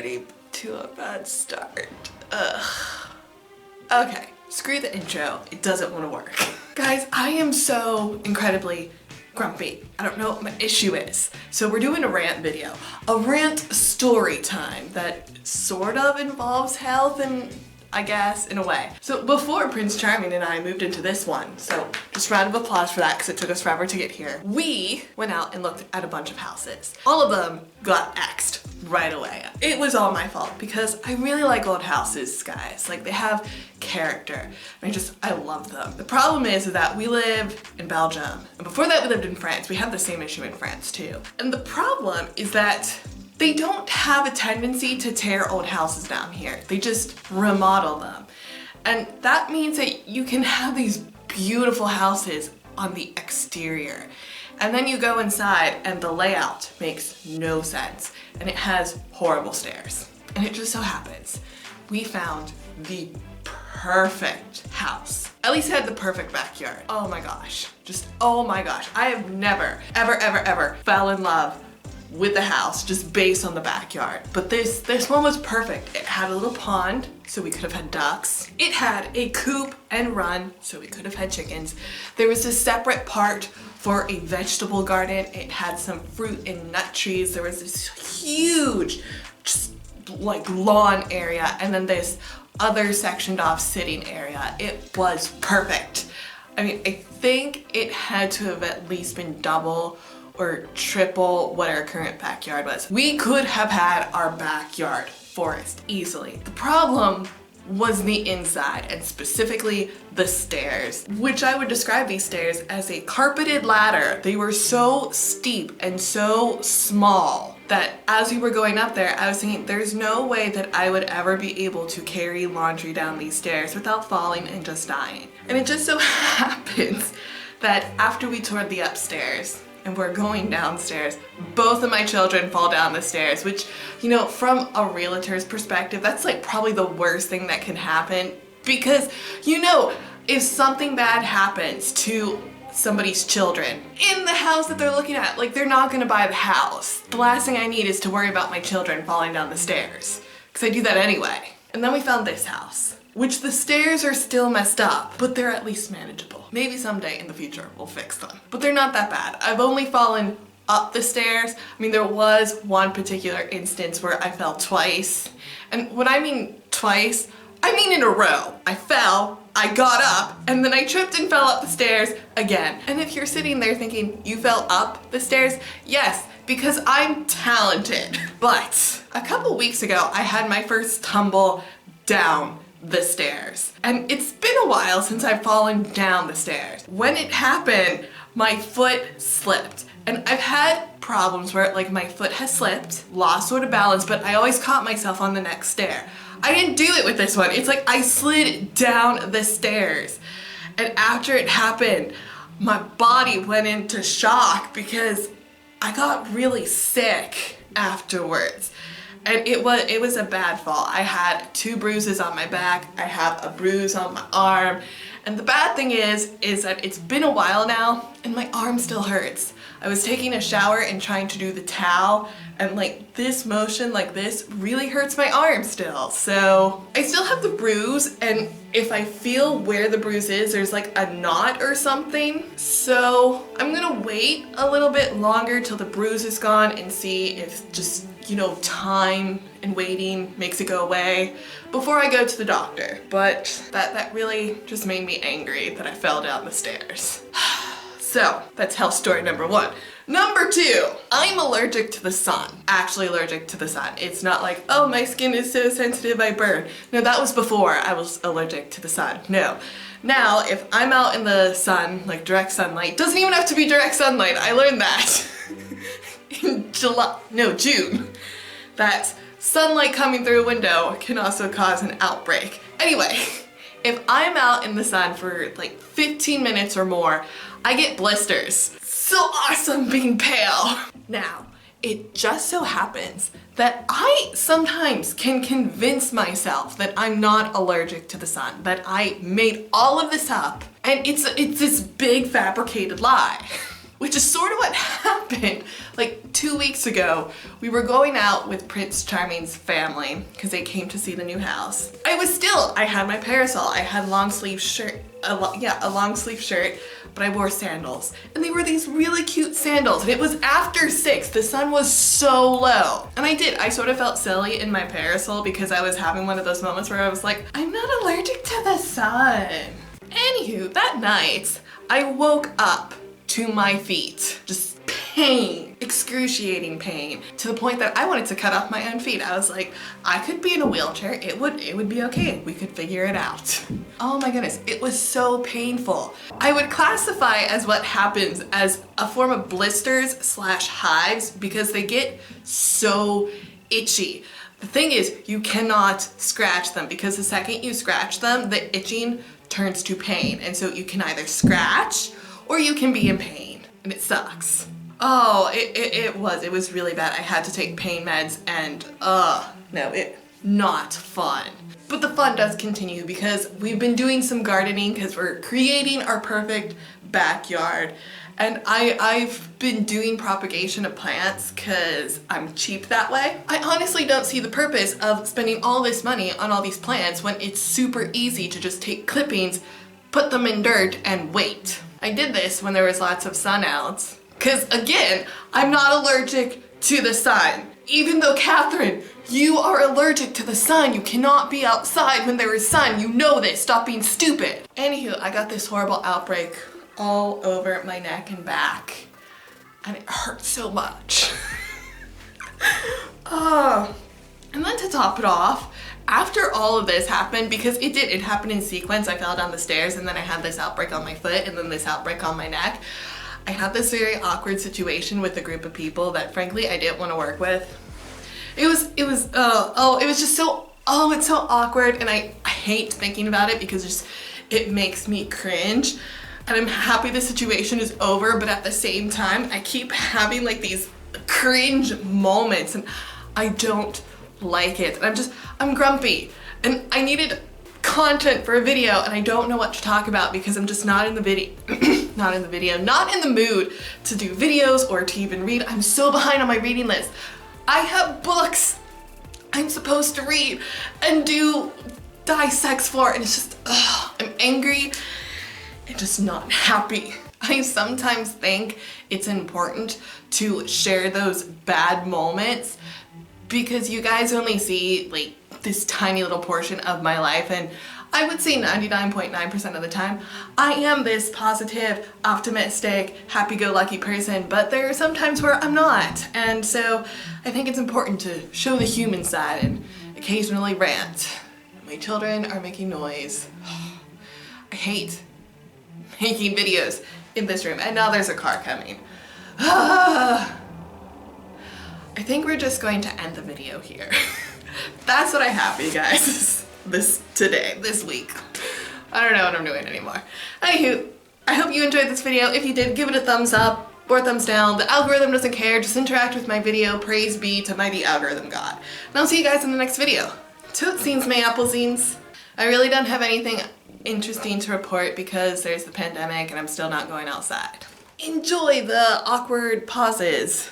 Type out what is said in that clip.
already to a bad start. Ugh. Okay, screw the intro. It doesn't want to work. Guys, I am so incredibly grumpy. I don't know what my issue is. So we're doing a rant video. A rant story time that sort of involves health and I guess, in a way. So before Prince Charming and I moved into this one, so just round of applause for that because it took us forever to get here, we went out and looked at a bunch of houses. All of them got X'd right away. It was all my fault because I really like old houses, guys. Like, they have character. I love them. The problem is that we live in Belgium, and before that we lived in France. We have the same issue in France too. And the problem is that they don't have a tendency to tear old houses down here. They just remodel them. And that means that you can have these beautiful houses on the exterior. And then you go inside and the layout makes no sense. And it has horrible stairs. And it just so happens we found the perfect house. At least it had the perfect backyard. Oh my gosh. Just, oh my gosh. I have never, ever fell in love with the house just based on the backyard. But this one was perfect. It had a little pond, so we could have had ducks. It had a coop and run, so we could have had chickens. There was a separate part for a vegetable garden. It had some fruit and nut trees. There was this huge, just like lawn area, and then this other sectioned off sitting area. It was perfect. I mean, I think it had to have at least been double or triple what our current backyard was. We could have had our backyard forest easily. The problem was the inside, and specifically the stairs, which I would describe these stairs as a carpeted ladder. They were so steep and so small that as we were going up there, I was thinking there's no way that I would ever be able to carry laundry down these stairs without falling and just dying. And it just so happens that after we toured the upstairs, and we're going downstairs, both of my children fall down the stairs, which, you know, from a realtor's perspective, that's like probably the worst thing that can happen, because, you know, if something bad happens to somebody's children in the house that they're looking at, like, they're not gonna buy the house. The last thing I need is to worry about my children falling down the stairs, because I do that anyway. And then we found this house, which the stairs are still messed up, but they're at least manageable. Maybe someday in the future we'll fix them, but they're not that bad. I've only fallen up the stairs. I mean, there was one particular instance where I fell twice. And when I mean twice, I mean in a row. I fell, I got up, and then I tripped and fell up the stairs again. And if you're sitting there thinking you fell up the stairs, yes, because I'm talented. But a couple weeks ago, I had my first tumble down the stairs. And it's been a while since I've fallen down the stairs. When it happened, my foot slipped. And I've had problems where like my foot has slipped, lost sort of balance, but I always caught myself on the next stair. I didn't do it with this one. It's like I slid down the stairs. And after it happened, my body went into shock because I got really sick afterwards. And it was a bad fall. I had 2 bruises on my back. I have a bruise on my arm. And the bad thing is that it's been a while now and my arm still hurts. I was taking a shower and trying to do the towel, and like this motion like this really hurts my arm still. So I still have the bruise, and if I feel where the bruise is, there's like a knot or something. So I'm gonna wait a little bit longer till the bruise is gone and see if just, you know, time and waiting makes it go away before I go to the doctor. But that really just made me angry that I fell down the stairs. So that's health story number 1. Number 2, I'm allergic to the sun. Actually allergic to the sun. It's not like, oh, my skin is so sensitive I burn. No, that was before I was allergic to the sun. No. Now, if I'm out in the sun, like direct sunlight, doesn't even have to be direct sunlight. I learned that in June. That sunlight coming through a window can also cause an outbreak. Anyway, if I'm out in the sun for like 15 minutes or more, I get blisters. So awesome being pale. Now, it just so happens that I sometimes can convince myself that I'm not allergic to the sun, that I made all of this up, and it's this big fabricated lie. which is sort of what happened. Like 2 weeks ago, we were going out with Prince Charming's family because they came to see the new house. I had my parasol, I had a long sleeve shirt, a long sleeve shirt, but I wore sandals. And they were these really cute sandals. And it was after 6, the sun was so low. And I sort of felt silly in my parasol because I was having one of those moments where I was like, I'm not allergic to the sun. Anywho, that night, I woke up to my feet, just pain, excruciating pain, to the point that I wanted to cut off my own feet. I was like, I could be in a wheelchair, it would be okay, we could figure it out. Oh my goodness, it was so painful. I would classify as what happens as a form of blisters / hives because they get so itchy. The thing is, you cannot scratch them because the second you scratch them, the itching turns to pain. And so you can either scratch or you can be in pain, and it sucks. Oh, it was really bad. I had to take pain meds and not fun. But the fun does continue because we've been doing some gardening because we're creating our perfect backyard. And I've been doing propagation of plants because I'm cheap that way. I honestly don't see the purpose of spending all this money on all these plants when it's super easy to just take clippings, put them in dirt, and wait. I did this when there was lots of sun out. Because again, I'm not allergic to the sun. Even though, Kathryn, you are allergic to the sun. You cannot be outside when there is sun. You know this. Stop being stupid. Anywho, I got this horrible outbreak all over my neck and back. And it hurt so much. And then to top it off, after all of this happened, because it happened in sequence. I fell down the stairs and then I had this outbreak on my foot and then this outbreak on my neck. I had this very awkward situation with a group of people that frankly I didn't want to work with. It's so awkward, and I hate thinking about it because it makes me cringe. And I'm happy the situation is over, but at the same time, I keep having like these cringe moments and I don't like it. And I'm grumpy and I needed content for a video and I don't know what to talk about because I'm just not in the not in the mood to do videos or to even read. I'm so behind on my reading list. I have books I'm supposed to read and do dissects for, and it's just, I'm angry and just not happy. I sometimes think it's important to share those bad moments because you guys only see like this tiny little portion of my life, and I would say 99.9% of the time I am this positive, optimistic, happy-go-lucky person, but there are some times where I'm not, and so I think it's important to show the human side and occasionally rant. My children are making noise. I hate making videos in this room, and now there's a car coming. I think we're just going to end the video here. That's what I have for you guys this week. I don't know what I'm doing anymore. Anywho, I hope you enjoyed this video. If you did, give it a thumbs up or a thumbs down. The algorithm doesn't care. Just interact with my video. Praise be to mighty algorithm god. And I'll see you guys in the next video. Tootsies, my applesines. I really don't have anything interesting to report because there's the pandemic and I'm still not going outside. Enjoy the awkward pauses.